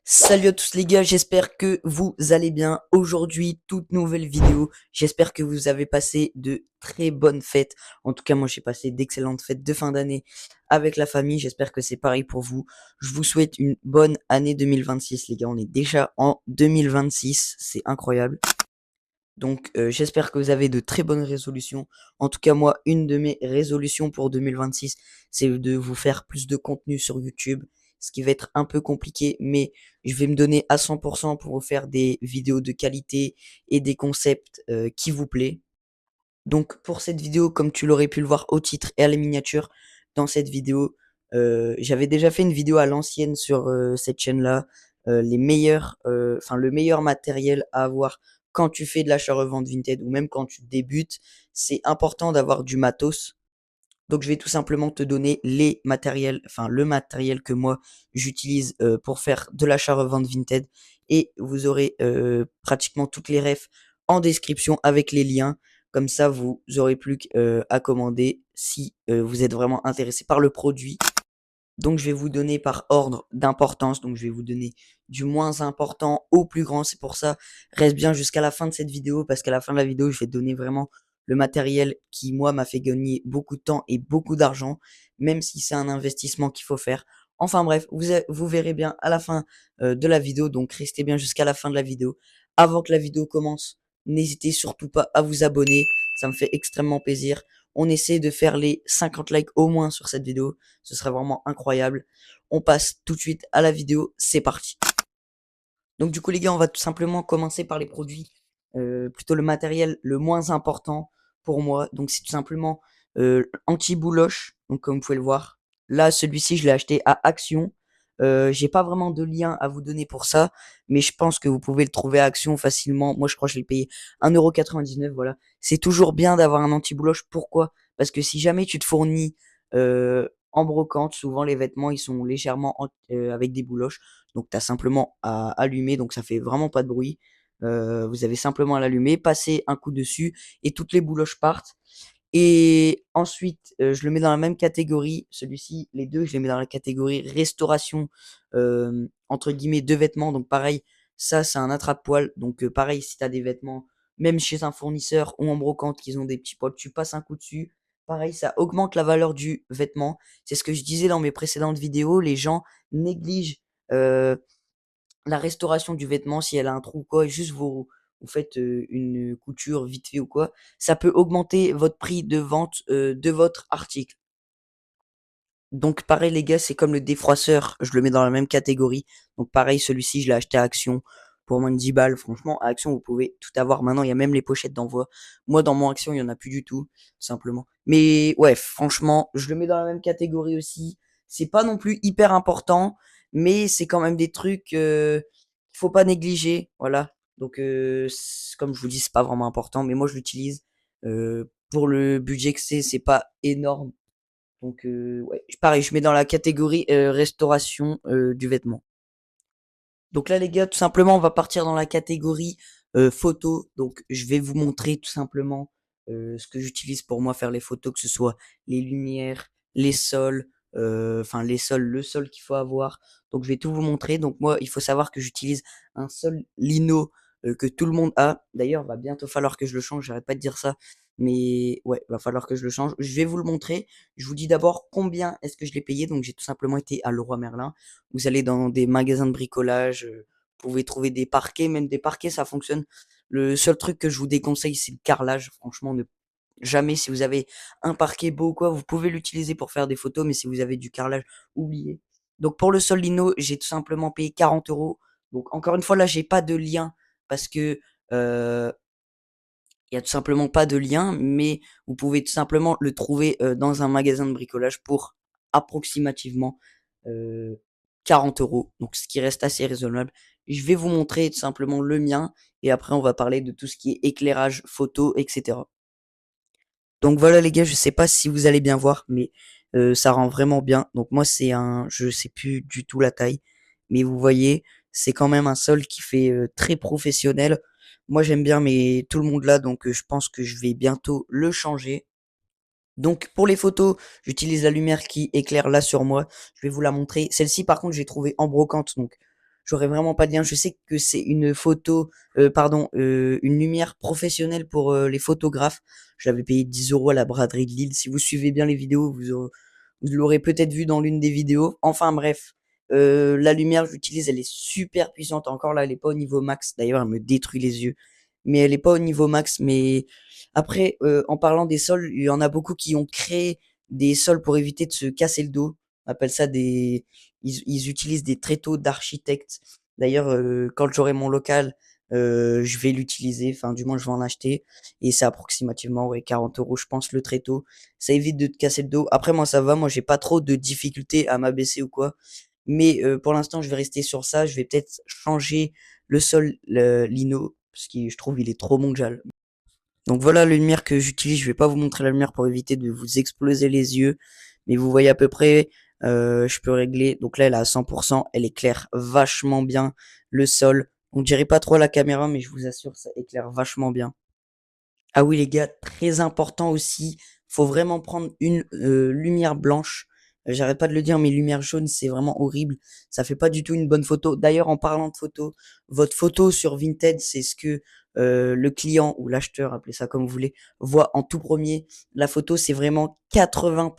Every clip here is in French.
Salut à tous les gars, j'espère que vous allez bien. Aujourd'hui, toute nouvelle vidéo. J'espère que vous avez passé de très bonnes fêtes. En tout cas, moi j'ai passé d'excellentes fêtes de fin d'année avec la famille. J'espère que c'est pareil pour vous. Je vous souhaite une bonne année 2026 les gars. On est déjà en 2026, c'est incroyable. Donc j'espère que vous avez de très bonnes résolutions. En tout cas, moi, une de mes résolutions pour 2026, c'est de vous faire plus de contenu sur YouTube, ce qui va être un peu compliqué, mais je vais me donner à 100% pour vous faire des vidéos de qualité et des concepts qui vous plaît. Donc pour cette vidéo, comme tu l'aurais pu le voir au titre et à la miniature, dans cette vidéo, j'avais déjà fait une vidéo à l'ancienne sur cette chaîne-là, les meilleurs, enfin le meilleur matériel à avoir quand tu fais de l'achat-revente Vinted ou même quand tu débutes. C'est important d'avoir du matos. Donc je vais tout simplement te donner les matériels, enfin le matériel que moi j'utilise pour faire de l'achat-revente Vinted, et vous aurez pratiquement toutes les refs en description avec les liens. Comme ça, vous aurez plus qu'à commander si vous êtes vraiment intéressé par le produit. Donc je vais vous donner par ordre d'importance. Donc je vais vous donner du moins important au plus grand. C'est pour ça, reste bien jusqu'à la fin de cette vidéo, parce qu'à la fin de la vidéo, je vais te donner vraiment le matériel qui, moi, m'a fait gagner beaucoup de temps et beaucoup d'argent, même si c'est un investissement qu'il faut faire. Enfin bref, vous verrez bien à la fin de la vidéo. Donc restez bien jusqu'à la fin de la vidéo. Avant que la vidéo commence, n'hésitez surtout pas à vous abonner. Ça me fait extrêmement plaisir. On essaie de faire les 50 likes au moins sur cette vidéo. Ce serait vraiment incroyable. On passe tout de suite à la vidéo, c'est parti. Donc du coup les gars, on va tout simplement commencer par les produits, plutôt le matériel le moins important pour moi. Donc c'est tout simplement anti-bouloche, donc comme vous pouvez le voir. Là, celui-ci, je l'ai acheté à Action. J'ai pas vraiment de lien à vous donner pour ça, mais je pense que vous pouvez le trouver à Action facilement. Moi, je crois que je l'ai payé 1,99 €, voilà. C'est toujours bien d'avoir un anti-bouloche. Pourquoi? Parce que si jamais tu te fournis en brocante, souvent les vêtements, ils sont légèrement avec des bouloches. Donc tu as simplement à allumer, donc ça fait vraiment pas de bruit. Vous avez simplement à l'allumer, passer un coup dessus et toutes les bouloches partent. Et ensuite, je le mets dans la même catégorie. Celui-ci, les deux, je les mets dans la catégorie restauration, entre guillemets, de vêtements. Donc pareil, ça, c'est un attrape-poil. Donc pareil, si tu as des vêtements, même chez un fournisseur ou en brocante, qu'ils ont des petits poils, tu passes un coup dessus. Pareil, ça augmente la valeur du vêtement. C'est ce que je disais dans mes précédentes vidéos. Les gens négligent euh, la restauration du vêtement, si elle a un trou ou quoi, et juste vous faites une couture vite fait ou quoi, ça peut augmenter votre prix de vente de votre article. Donc pareil les gars, c'est comme le défroisseur, je le mets dans la même catégorie. Donc pareil, celui-ci, je l'ai acheté à Action pour moins de 10 balles. Franchement, à Action, vous pouvez tout avoir. Maintenant, il y a même les pochettes d'envoi. Moi, dans mon Action, il y en a plus du tout, tout simplement. Mais ouais, franchement, je le mets dans la même catégorie aussi. C'est pas non plus hyper important, mais c'est quand même des trucs qu'il faut pas négliger. Voilà. Donc, comme je vous dis, c'est pas vraiment important, mais moi, je l'utilise. Pour le budget que c'est pas énorme. Donc ouais, pareil, je mets dans la catégorie restauration du vêtement. Donc là les gars, tout simplement, on va partir dans la catégorie photo. Donc je vais vous montrer tout simplement ce que j'utilise pour moi faire les photos, que ce soit les lumières, les sols, enfin les sols, le sol qu'il faut avoir. Donc je vais tout vous montrer. Donc moi, il faut savoir que j'utilise un sol lino que tout le monde a. D'ailleurs, va bientôt falloir que je le change. J'arrête pas de dire ça, mais ouais, va falloir que je le change. Je vais vous le montrer. Je vous dis d'abord combien est-ce que je l'ai payé. Donc j'ai tout simplement été à Leroy Merlin. Vous allez dans des magasins de bricolage, vous pouvez trouver des parquets, même des parquets, ça fonctionne. Le seul truc que je vous déconseille, c'est le carrelage. Franchement, ne jamais, si vous avez un parquet beau ou quoi, vous pouvez l'utiliser pour faire des photos, mais si vous avez du carrelage, oubliez. Donc pour le sol lino, j'ai tout simplement payé 40 €. Donc encore une fois, là, j'ai pas de lien parce que il y a tout simplement pas de lien, mais vous pouvez tout simplement le trouver dans un magasin de bricolage pour approximativement euh, 40 €, donc ce qui reste assez raisonnable. Je vais vous montrer tout simplement le mien et après on va parler de tout ce qui est éclairage, photo, etc. Donc voilà les gars, je sais pas si vous allez bien voir, mais ça rend vraiment bien. Donc moi c'est je sais plus du tout la taille, mais vous voyez, c'est quand même un sol qui fait très professionnel. Moi j'aime bien, mais tout le monde là, donc je pense que je vais bientôt le changer. Donc pour les photos, j'utilise la lumière qui éclaire là sur moi. Je vais vous la montrer. Celle-ci par contre, j'ai trouvé en brocante, donc j'aurais vraiment pas de lien. Je sais que c'est une photo, pardon, une lumière professionnelle pour les photographes. Je l'avais payé 10 € à la braderie de Lille. Si vous suivez bien les vidéos, vous l'aurez peut-être vu dans l'une des vidéos. Enfin bref, la lumière que j'utilise, elle est super puissante. Encore là, elle est pas au niveau max. D'ailleurs, elle me détruit les yeux. Mais elle est pas au niveau max. Mais après, en parlant des sols, il y en a beaucoup qui ont créé des sols pour éviter de se casser le dos. On appelle ça des ils utilisent des tréteaux d'architectes. D'ailleurs, quand j'aurai mon local, je vais l'utiliser, enfin du moins je vais en acheter et c'est approximativement, ouais, 40 € je pense le tréteau. Ça évite de te casser le dos. Après moi ça va, moi j'ai pas trop de difficultés à m'abaisser ou quoi. Mais, pour l'instant je vais rester sur ça. Je vais peut-être changer le sol, le lino, parce que je trouve il est trop mondial. Donc voilà la lumière que j'utilise. Je vais pas vous montrer la lumière pour éviter de vous exploser les yeux, mais vous voyez à peu près. Je peux régler. Donc là, elle est à 100%. Elle éclaire vachement bien le sol. On dirait pas trop à la caméra, mais je vous assure, ça éclaire vachement bien. Ah oui les gars, très important aussi, faut vraiment prendre une, lumière blanche. J'arrête pas de le dire, mais lumière jaune, c'est vraiment horrible. Ça fait pas du tout une bonne photo. D'ailleurs, en parlant de photo, votre photo sur Vinted, c'est ce que, le client ou l'acheteur, appelez ça comme vous voulez, voit en tout premier. La photo, c'est vraiment 80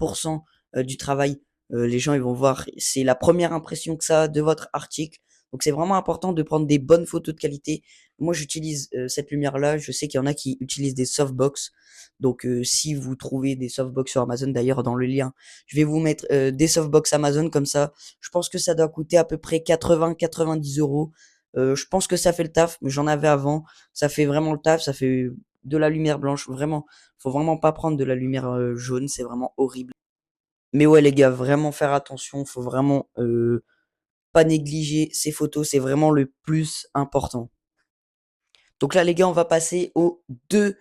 du travail. Les gens, ils vont voir, c'est la première impression que ça a de votre article. Donc c'est vraiment important de prendre des bonnes photos de qualité. Moi, j'utilise, cette lumière-là. Je sais qu'il y en a qui utilisent des softbox. Donc, si vous trouvez des softbox sur Amazon, d'ailleurs, dans le lien, je vais vous mettre des softbox Amazon comme ça. Je pense que ça doit coûter à peu près 80-90 euros. Je pense que ça fait le taf, mais j'en avais avant. Ça fait vraiment le taf. Ça fait de la lumière blanche. Vraiment, faut vraiment pas prendre de la lumière jaune. C'est vraiment horrible. Mais ouais, les gars, vraiment faire attention. Faut vraiment pas négliger ces photos. C'est vraiment le plus important. Donc là, les gars, on va passer aux deux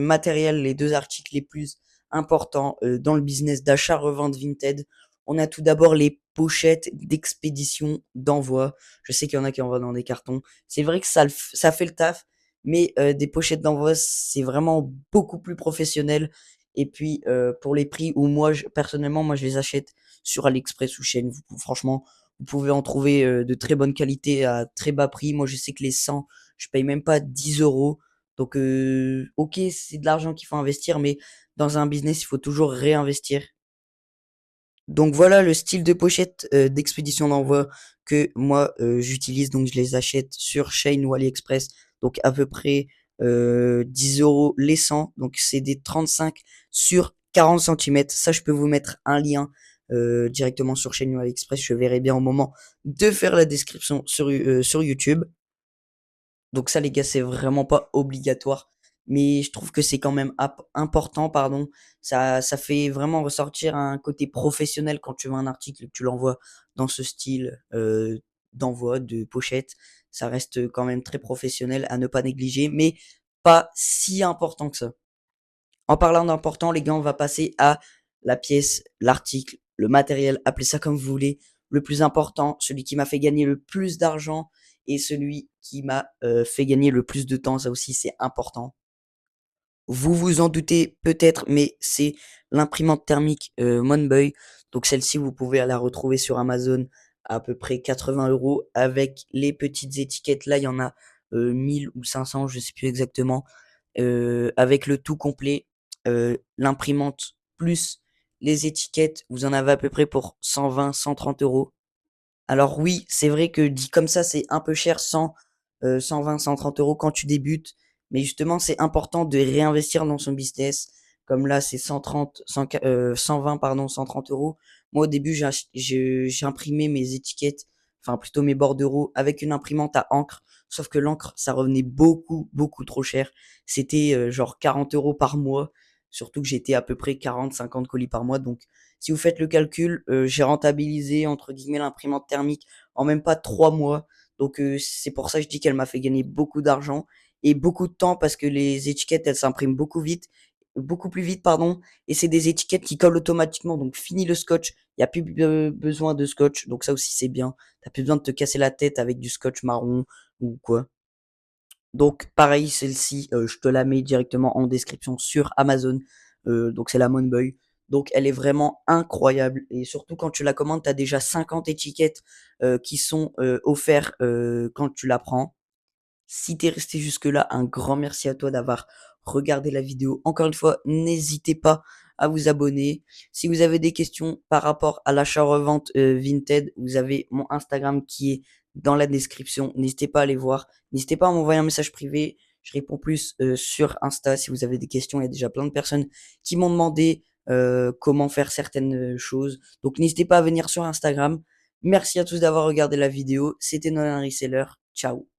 matériels, les deux articles les plus importants dans le business d'achat-revente Vinted. On a tout d'abord les pochettes d'expédition d'envoi. Je sais qu'il y en a qui envoient dans des cartons. C'est vrai que ça fait le taf, mais des pochettes d'envoi, c'est vraiment beaucoup plus professionnel. Et puis pour les prix où moi, personnellement, moi je les achète sur AliExpress ou Shein. Franchement, vous pouvez en trouver de très bonne qualité à très bas prix. Moi, je sais que les 100 je paye même pas 10 euros. Donc, ok, c'est de l'argent qu'il faut investir, mais dans un business, il faut toujours réinvestir. Donc voilà le style de pochette d'expédition d'envoi que moi j'utilise. Donc je les achète sur Shein ou AliExpress. Donc à peu près 10 € les 100. Donc c'est des 35 sur 40 centimètres. Ça, je peux vous mettre un lien directement sur Shein ou AliExpress. Je verrai bien au moment de faire la description sur YouTube. Donc ça, les gars, c'est vraiment pas obligatoire. Mais je trouve que c'est quand même important, pardon. Ça fait vraiment ressortir un côté professionnel quand tu vois un article et que tu l'envoies dans ce style d'envoi, de pochette. Ça reste quand même très professionnel à ne pas négliger, mais pas si important que ça. En parlant d'important, les gars, on va passer à la pièce, l'article, le matériel, appelez ça comme vous voulez. Le plus important, celui qui m'a fait gagner le plus d'argent et celui qui m'a fait gagner le plus de temps, ça aussi c'est important. Vous vous en doutez peut-être, mais c'est l'imprimante thermique Monboy. Donc celle-ci, vous pouvez la retrouver sur Amazon à peu près 80 € avec les petites étiquettes. Là, il y en a 1000 ou 500, je sais plus exactement. Avec le tout complet, l'imprimante plus les étiquettes, vous en avez à peu près pour 120-130 €. Alors oui, c'est vrai que dit comme ça, c'est un peu cher, 120-130 € quand tu débutes. Mais justement, c'est important de réinvestir dans son business. Comme là, c'est 120, pardon, 130 €. Moi, au début, j'ai imprimé mes étiquettes, enfin plutôt mes bordereaux avec une imprimante à encre. Sauf que l'encre, ça revenait beaucoup, beaucoup trop cher. C'était genre 40 € par mois. Surtout que j'étais à peu près 40-50 colis par mois. Donc si vous faites le calcul, j'ai rentabilisé entre guillemets l'imprimante thermique en même pas 3 mois. Donc c'est pour ça que je dis qu'elle m'a fait gagner beaucoup d'argent et beaucoup de temps parce que les étiquettes, elles s'impriment beaucoup plus vite, pardon. Et c'est des étiquettes qui collent automatiquement. Donc fini le scotch, il y a plus besoin de scotch. Donc ça aussi c'est bien. T'as plus besoin de te casser la tête avec du scotch marron ou quoi. Donc pareil, celle-ci, je te la mets directement en description sur Amazon. Donc c'est la Monboy. Donc elle est vraiment incroyable et surtout quand tu la commandes, tu as déjà 50 étiquettes, qui sont, offerts, quand tu la prends. Si tu es resté jusque-là, un grand merci à toi d'avoir regardé la vidéo. Encore une fois, n'hésitez pas à vous abonner. Si vous avez des questions par rapport à l'achat-revente, Vinted, vous avez mon Instagram qui est dans la description. N'hésitez pas à aller voir. N'hésitez pas à m'envoyer un message privé. Je réponds plus, sur Insta si vous avez des questions. Il y a déjà plein de personnes qui m'ont demandé, comment faire certaines, choses. Donc n'hésitez pas à venir sur Instagram. Merci à tous d'avoir regardé la vidéo. C'était Nolan Reseller. Ciao.